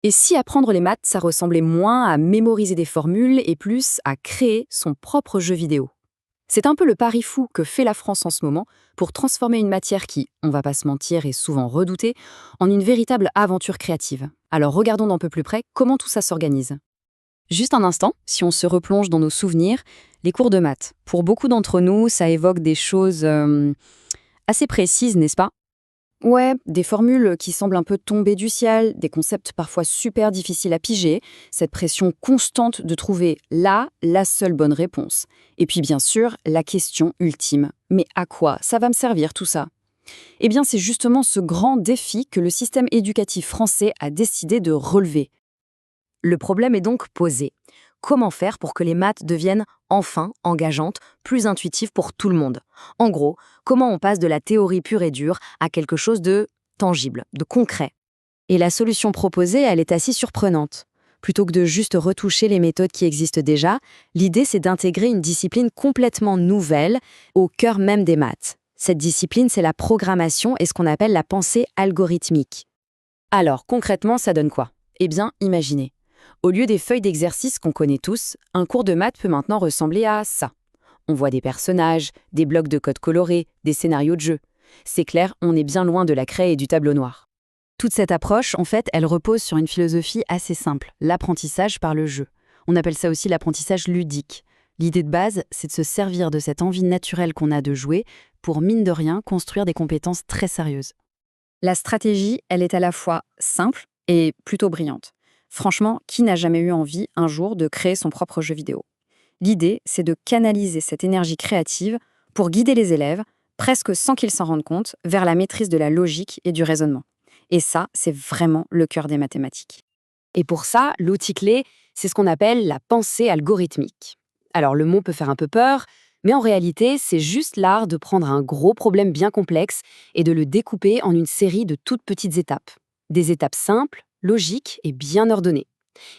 Et si apprendre les maths, ça ressemblait moins à mémoriser des formules et plus à créer son propre jeu vidéo? C'est un peu le pari fou que fait la France en ce moment pour transformer une matière qui, on va pas se mentir, est souvent redoutée, en une véritable aventure créative. Alors regardons d'un peu plus près comment tout ça s'organise. Juste un instant, si on se replonge dans nos souvenirs, les cours de maths. Pour beaucoup d'entre nous, ça évoque des choses assez précises, n'est-ce pas? Ouais, des formules qui semblent un peu tomber du ciel, des concepts parfois super difficiles à piger, cette pression constante de trouver là la seule bonne réponse. Et puis bien sûr, la question ultime. Mais à quoi ça va me servir tout ça? Eh bien, c'est justement ce grand défi que le système éducatif français a décidé de relever. Le problème est donc posé. Comment faire pour que les maths deviennent enfin engageantes, plus intuitives pour tout le monde? En gros, comment on passe de la théorie pure et dure à quelque chose de tangible, de concret? Et la solution proposée, elle est assez surprenante. Plutôt que de juste retoucher les méthodes qui existent déjà, l'idée c'est d'intégrer une discipline complètement nouvelle au cœur même des maths. Cette discipline, c'est la programmation et ce qu'on appelle la pensée algorithmique. Alors, concrètement, ça donne quoi? Eh bien, imaginez. Au lieu des feuilles d'exercice qu'on connaît tous, un cours de maths peut maintenant ressembler à ça. On voit des personnages, des blocs de code colorés, des scénarios de jeu. C'est clair, on est bien loin de la craie et du tableau noir. Toute cette approche, en fait, elle repose sur une philosophie assez simple, l'apprentissage par le jeu. On appelle ça aussi l'apprentissage ludique. L'idée de base, c'est de se servir de cette envie naturelle qu'on a de jouer pour, mine de rien, construire des compétences très sérieuses. La stratégie, elle est à la fois simple et plutôt brillante. Franchement, qui n'a jamais eu envie, un jour, de créer son propre jeu vidéo? L'idée, c'est de canaliser cette énergie créative pour guider les élèves, presque sans qu'ils s'en rendent compte, vers la maîtrise de la logique et du raisonnement. Et ça, c'est vraiment le cœur des mathématiques. Et pour ça, l'outil clé, c'est ce qu'on appelle la pensée algorithmique. Alors le mot peut faire un peu peur, mais en réalité, c'est juste l'art de prendre un gros problème bien complexe et de le découper en une série de toutes petites étapes. Des étapes simples, logiques et bien ordonnées.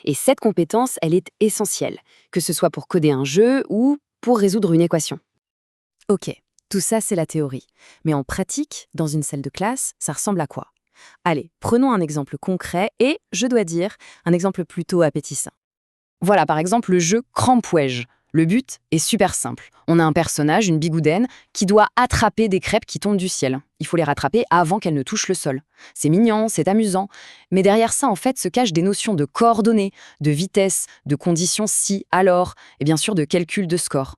Et cette compétence, elle est essentielle, que ce soit pour coder un jeu ou pour résoudre une équation. Ok, tout ça c'est la théorie. Mais en pratique, dans une salle de classe, ça ressemble à quoi? Allez, prenons un exemple concret et, je dois dire, un exemple plutôt appétissant. Voilà par exemple le jeu Crampouège. Le but est super simple. On a un personnage, une bigoudaine, qui doit attraper des crêpes qui tombent du ciel. Il faut les rattraper avant qu'elles ne touchent le sol. C'est mignon, c'est amusant. Mais derrière ça, en fait, se cachent des notions de coordonnées, de vitesse, de conditions si, alors, et bien sûr de calcul de score.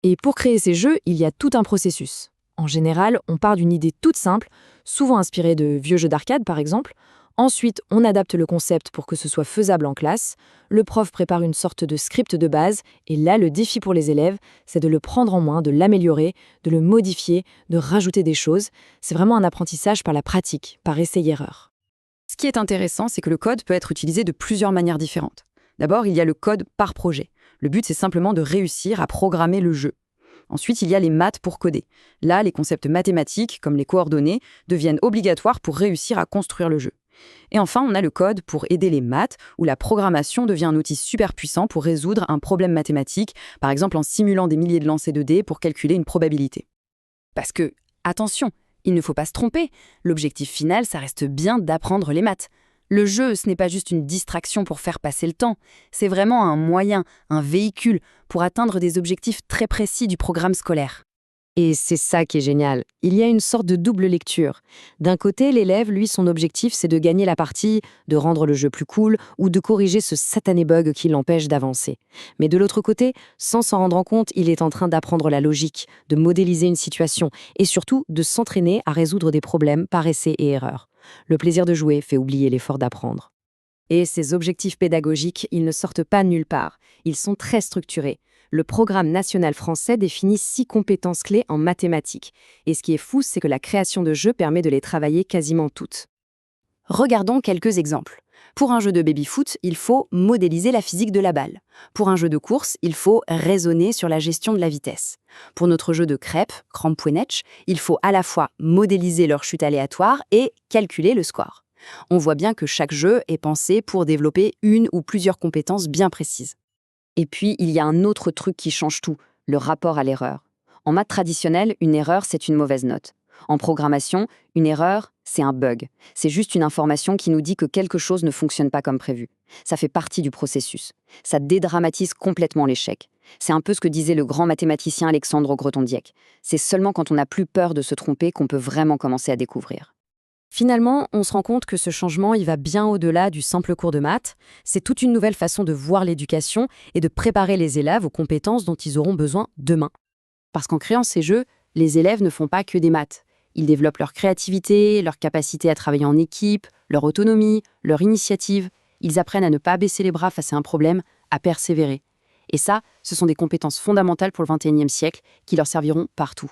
Et pour créer ces jeux, il y a tout un processus. En général, on part d'une idée toute simple, souvent inspirée de vieux jeux d'arcade par exemple. Ensuite, on adapte le concept pour que ce soit faisable en classe. Le prof prépare une sorte de script de base, et là, le défi pour les élèves, c'est de le prendre en main, de l'améliorer, de le modifier, de rajouter des choses. C'est vraiment un apprentissage par la pratique, par essai-erreur. Ce qui est intéressant, c'est que le code peut être utilisé de plusieurs manières différentes. D'abord, il y a le code par projet. Le but, c'est simplement de réussir à programmer le jeu. Ensuite, il y a les maths pour coder. Là, les concepts mathématiques, comme les coordonnées, deviennent obligatoires pour réussir à construire le jeu. Et enfin, on a le code pour aider les maths, où la programmation devient un outil super puissant pour résoudre un problème mathématique, par exemple en simulant des milliers de lancers de dés pour calculer une probabilité. Parce que, attention, il ne faut pas se tromper, l'objectif final, ça reste bien d'apprendre les maths. Le jeu, ce n'est pas juste une distraction pour faire passer le temps, c'est vraiment un moyen, un véhicule pour atteindre des objectifs très précis du programme scolaire. Et c'est ça qui est génial. Il y a une sorte de double lecture. D'un côté, l'élève, lui, son objectif, c'est de gagner la partie, de rendre le jeu plus cool ou de corriger ce satané bug qui l'empêche d'avancer. Mais de l'autre côté, sans s'en rendre compte, il est en train d'apprendre la logique, de modéliser une situation et surtout de s'entraîner à résoudre des problèmes par essai et erreur. Le plaisir de jouer fait oublier l'effort d'apprendre. Et ces objectifs pédagogiques, ils ne sortent pas nulle part. Ils sont très structurés. Le programme national français définit 6 compétences clés en mathématiques. Et ce qui est fou, c'est que la création de jeux permet de les travailler quasiment toutes. Regardons quelques exemples. Pour un jeu de baby-foot, il faut modéliser la physique de la balle. Pour un jeu de course, il faut raisonner sur la gestion de la vitesse. Pour notre jeu de crêpes, Crampouenetsch, il faut à la fois modéliser leur chute aléatoire et calculer le score. On voit bien que chaque jeu est pensé pour développer une ou plusieurs compétences bien précises. Et puis, il y a un autre truc qui change tout, le rapport à l'erreur. En maths traditionnelle, une erreur, c'est une mauvaise note. En programmation, une erreur, c'est un bug. C'est juste une information qui nous dit que quelque chose ne fonctionne pas comme prévu. Ça fait partie du processus. Ça dédramatise complètement l'échec. C'est un peu ce que disait le grand mathématicien Alexandre Breton-Dieck. C'est seulement quand on n'a plus peur de se tromper qu'on peut vraiment commencer à découvrir. Finalement, on se rend compte que ce changement, il va bien au-delà du simple cours de maths. C'est toute une nouvelle façon de voir l'éducation et de préparer les élèves aux compétences dont ils auront besoin demain. Parce qu'en créant ces jeux, les élèves ne font pas que des maths. Ils développent leur créativité, leur capacité à travailler en équipe, leur autonomie, leur initiative. Ils apprennent à ne pas baisser les bras face à un problème, à persévérer. Et ça, ce sont des compétences fondamentales pour le XXIe siècle qui leur serviront partout.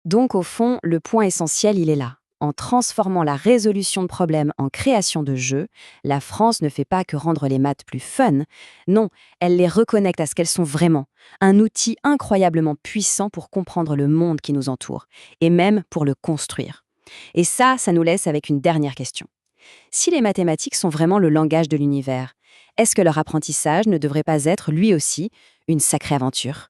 Donc au fond, le point essentiel, il est là. En transformant la résolution de problèmes en création de jeux, la France ne fait pas que rendre les maths plus fun. Non, elle les reconnecte à ce qu'elles sont vraiment. Un outil incroyablement puissant pour comprendre le monde qui nous entoure, et même pour le construire. Et ça nous laisse avec une dernière question. Si les mathématiques sont vraiment le langage de l'univers, est-ce que leur apprentissage ne devrait pas être, lui aussi, une sacrée aventure ?